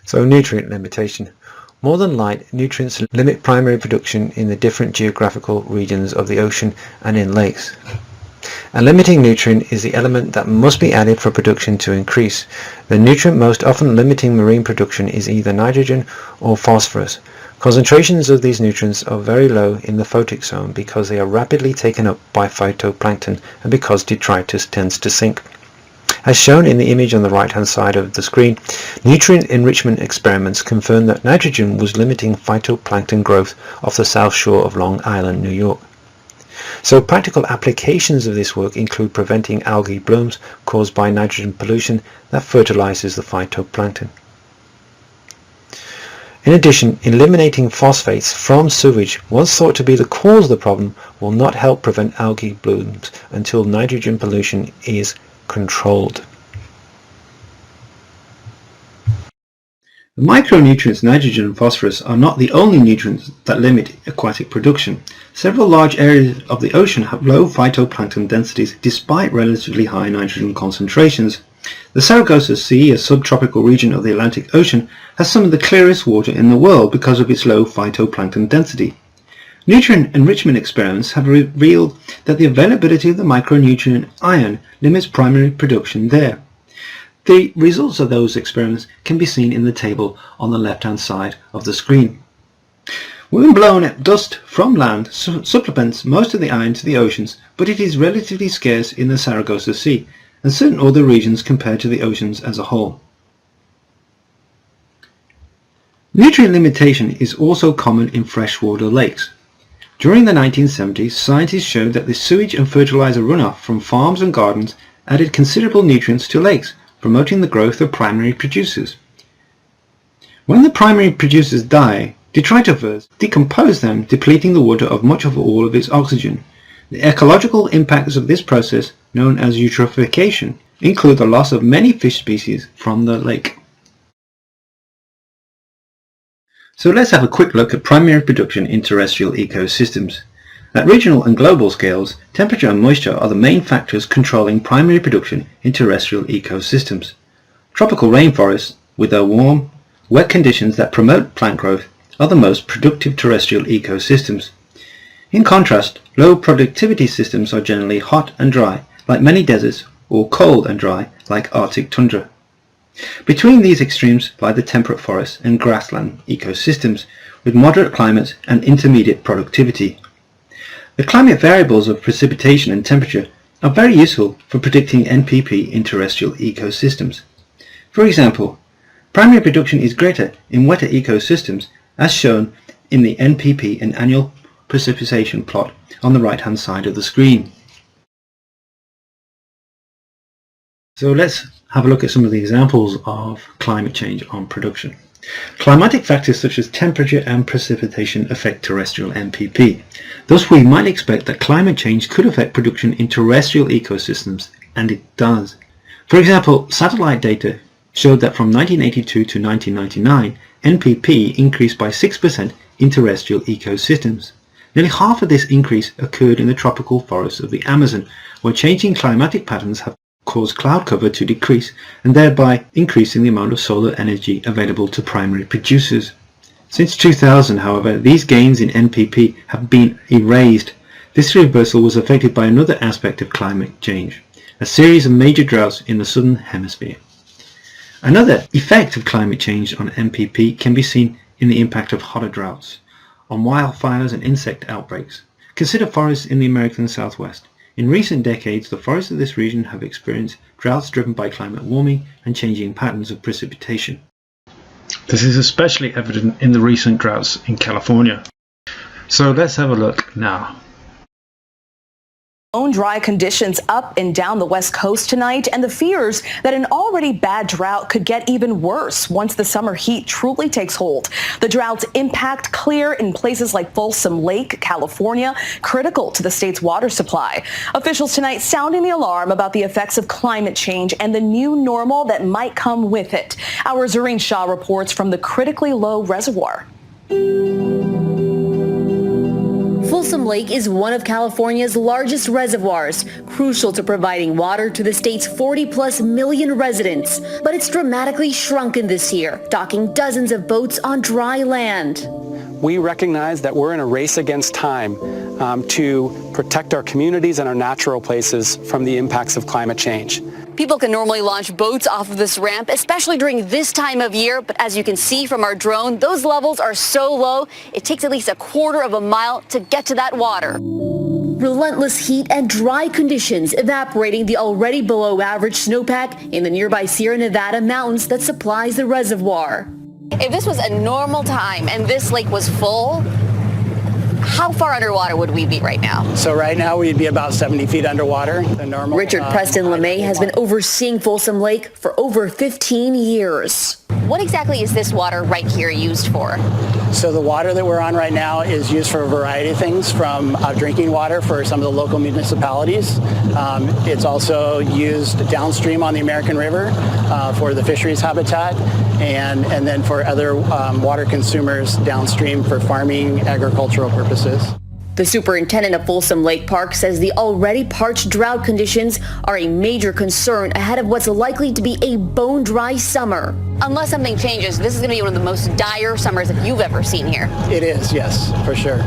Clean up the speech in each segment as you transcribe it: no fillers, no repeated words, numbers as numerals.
So nutrient limitation. More than light, nutrients limit primary production in the different geographical regions of the ocean and in lakes. A limiting nutrient is the element that must be added for production to increase. The nutrient most often limiting marine production is either nitrogen or phosphorus. Concentrations of these nutrients are very low in the photic zone because they are rapidly taken up by phytoplankton and because detritus tends to sink. As shown in the image on the right hand side of the screen, nutrient enrichment experiments confirmed that nitrogen was limiting phytoplankton growth off the south shore of Long Island, New York. So practical applications of this work include preventing algae blooms caused by nitrogen pollution that fertilizes the phytoplankton. In addition, eliminating phosphates from sewage, once thought to be the cause of the problem, will not help prevent algae blooms until nitrogen pollution is controlled. The micronutrients nitrogen and phosphorus are not the only nutrients that limit aquatic production. Several large areas of the ocean have low phytoplankton densities despite relatively high nitrogen concentrations. The Sargasso Sea, a subtropical region of the Atlantic Ocean, has some of the clearest water in the world because of its low phytoplankton density. Nutrient enrichment experiments have revealed that the availability of the micronutrient iron limits primary production there. The results of those experiments can be seen in the table on the left-hand side of the screen. Wind-blown dust from land supplements most of the iron to the oceans, but it is relatively scarce in the Sargasso Sea and certain other regions compared to the oceans as a whole. Nutrient limitation is also common in freshwater lakes. During the 1970s, scientists showed that the sewage and fertilizer runoff from farms and gardens added considerable nutrients to lakes, promoting the growth of primary producers. When the primary producers die, detritivores decompose them, depleting the water of much of all of its oxygen. The ecological impacts of this process, known as eutrophication, include the loss of many fish species from the lake. So let's have a quick look at primary production in terrestrial ecosystems. At regional and global scales, temperature and moisture are the main factors controlling primary production in terrestrial ecosystems. Tropical rainforests, with their warm, wet conditions that promote plant growth, are the most productive terrestrial ecosystems. In contrast, low productivity systems are generally hot and dry, like many deserts, or cold and dry, like Arctic tundra. Between these extremes lie the temperate forests and grassland ecosystems, with moderate climates and intermediate productivity. The climate variables of precipitation and temperature are very useful for predicting NPP in terrestrial ecosystems. For example, primary production is greater in wetter ecosystems, as shown in the NPP and annual precipitation plot on the right hand side of the screen. So let's have a look at some of the examples of climate change on production. Climatic factors such as temperature and precipitation affect terrestrial NPP. Thus we might expect that climate change could affect production in terrestrial ecosystems, and it does. For example, satellite data showed that from 1982 to 1999, NPP increased by 6% in terrestrial ecosystems. Nearly half of this increase occurred in the tropical forests of the Amazon, where changing climatic patterns have caused cloud cover to decrease and thereby increasing the amount of solar energy available to primary producers. Since 2000, however, these gains in NPP have been erased. This reversal was affected by another aspect of climate change, a series of major droughts in the southern hemisphere. Another effect of climate change on NPP can be seen in the impact of hotter droughts on wildfires and insect outbreaks. Consider forests in the American Southwest. In recent decades, the forests of this region have experienced droughts driven by climate warming and changing patterns of precipitation. This is especially evident in the recent droughts in California. So let's have a look now. Dry conditions up and down the west coast tonight, and the fears that an already bad drought could get even worse once the summer heat truly takes hold. The drought's impact clear in places like Folsom Lake, California, critical to the state's water supply. Officials tonight sounding the alarm about the effects of climate change and the new normal that might come with it. Our Zareen Shah reports from the critically low reservoir. Folsom Lake is one of California's largest reservoirs, crucial to providing water to the state's 40-plus million residents. But it's dramatically shrunken this year, docking dozens of boats on dry land. We recognize that we're in a race against time to protect our communities and our natural places from the impacts of climate change. People can normally launch boats off of this ramp, especially during this time of year. But as you can see from our drone, those levels are so low, it takes at least a quarter of a mile to get to that water. Relentless heat and dry conditions evaporating the already below average snowpack in the nearby Sierra Nevada mountains that supplies the reservoir. If this was a normal time and this lake was full, how far underwater would we be right now? So right now we'd be about 70 feet underwater. The normal, Richard Preston LeMay has been overseeing Folsom Lake for over 15 years. What exactly is this water right here used for? So the water that we're on right now is used for a variety of things, from drinking water for some of the local municipalities. It's also used downstream on the American River for the fisheries habitat, and then for other water consumers downstream for farming, agricultural purposes. The superintendent of Folsom Lake Park says the already parched drought conditions are a major concern ahead of what's likely to be a bone-dry summer. Unless something changes, this is going to be one of the most dire summers that you've ever seen here. It is, yes, for sure.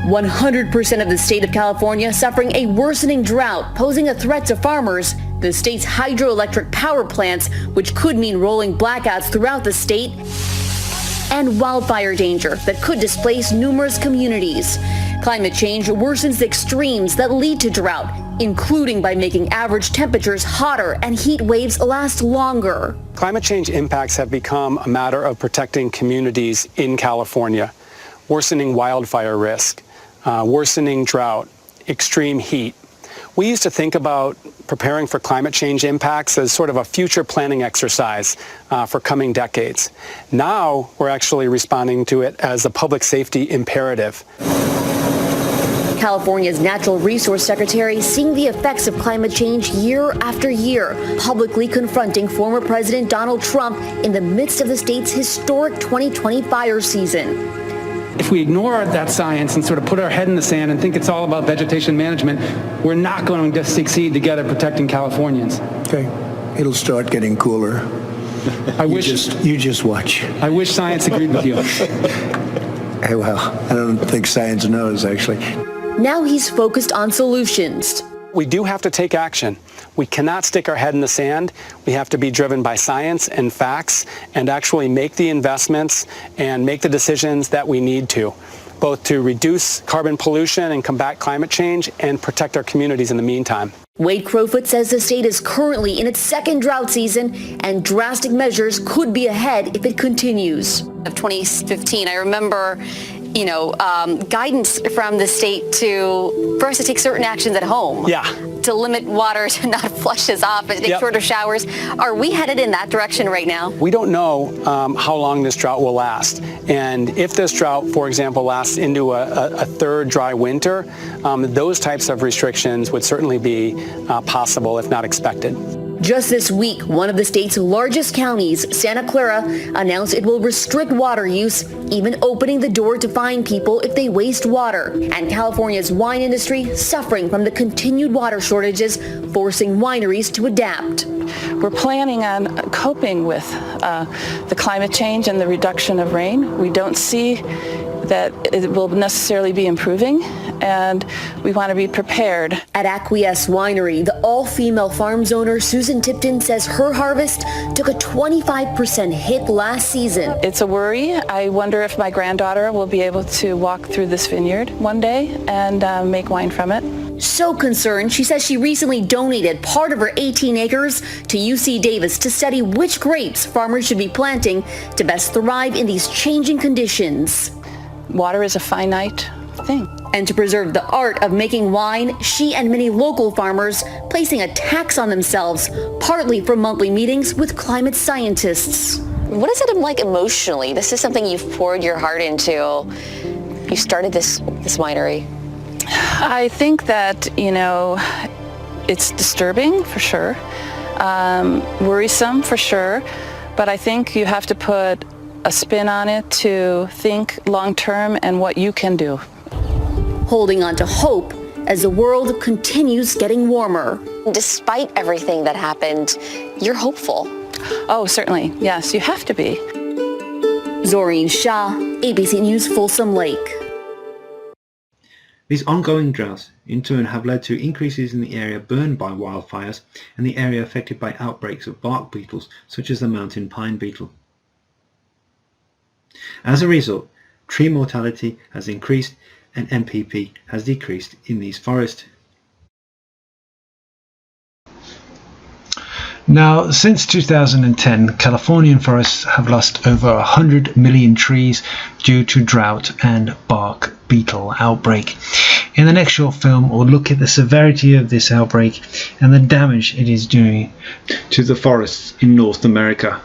100% of the state of California suffering a worsening drought, posing a threat to farmers. The state's hydroelectric power plants, which could mean rolling blackouts throughout the state, and wildfire danger that could displace numerous communities. Climate change worsens the extremes that lead to drought, including by making average temperatures hotter and heat waves last longer. Climate change impacts have become a matter of protecting communities in California, worsening wildfire risk, worsening drought, extreme heat. We used to think about preparing for climate change impacts as sort of a future planning exercise for coming decades. Now we're actually responding to it as a public safety imperative. California's Natural Resource Secretary seeing the effects of climate change year after year, publicly confronting former President Donald Trump in the midst of the state's historic 2020 fire season. If we ignore that science and sort of put our head in the sand and think it's all about vegetation management, we're not going to succeed together protecting Californians. Okay, it'll start getting cooler. You just watch. I wish science agreed with you. Hey, well, I don't think science knows, actually. Now he's focused on solutions. We do have to take action. We cannot stick our head in the sand. We have to be driven by science and facts and actually make the investments and make the decisions that we need to, both to reduce carbon pollution and combat climate change and protect our communities in the meantime. Wade Crowfoot says the state is currently in its second drought season and drastic measures could be ahead if it continues. Of 2015, I remember guidance from the state for us to take certain actions at home. Yeah. To limit water to not flush us off and take shorter showers. Are we headed in that direction right now? We don't know how long this drought will last. And if this drought, for example, lasts into a third dry winter, those types of restrictions would certainly be possible, if not expected. Just this week, one of the state's largest counties, Santa Clara, announced it will restrict water use, even opening the door to fine people if they waste water. And California's wine industry suffering from the continued water shortages, forcing wineries to adapt. We're planning on coping with the climate change and the reduction of rain. We don't see that it will necessarily be improving, and we want to be prepared. At Acquiesce Winery, the all-female farms owner Susan Tipton says her harvest took a 25% hit last season. It's a worry. I wonder if my granddaughter will be able to walk through this vineyard one day and make wine from it. So concerned, she says she recently donated part of her 18 acres to UC Davis to study which grapes farmers should be planting to best thrive in these changing conditions. Water is a finite thing. And to preserve the art of making wine, she and many local farmers placing a tax on themselves, partly for monthly meetings with climate scientists. What is it like emotionally? This is something you've poured your heart into. You started this winery. I think that, it's disturbing for sure, worrisome for sure, but I think you have to put a spin on it to think long term and what you can do. holding on to hope as the world continues getting warmer. Despite everything that happened, you're hopeful. Oh, certainly. Yes, you have to be. Zoreen Shah, ABC News, Folsom Lake. These ongoing droughts in turn have led to increases in the area burned by wildfires and the area affected by outbreaks of bark beetles such as the mountain pine beetle. As a result, tree mortality has increased and MPP has decreased in these forests. Now, since 2010, Californian forests have lost over 100 million trees due to drought and bark beetle outbreak. In the next short film, we'll look at the severity of this outbreak and the damage it is doing to the forests in North America.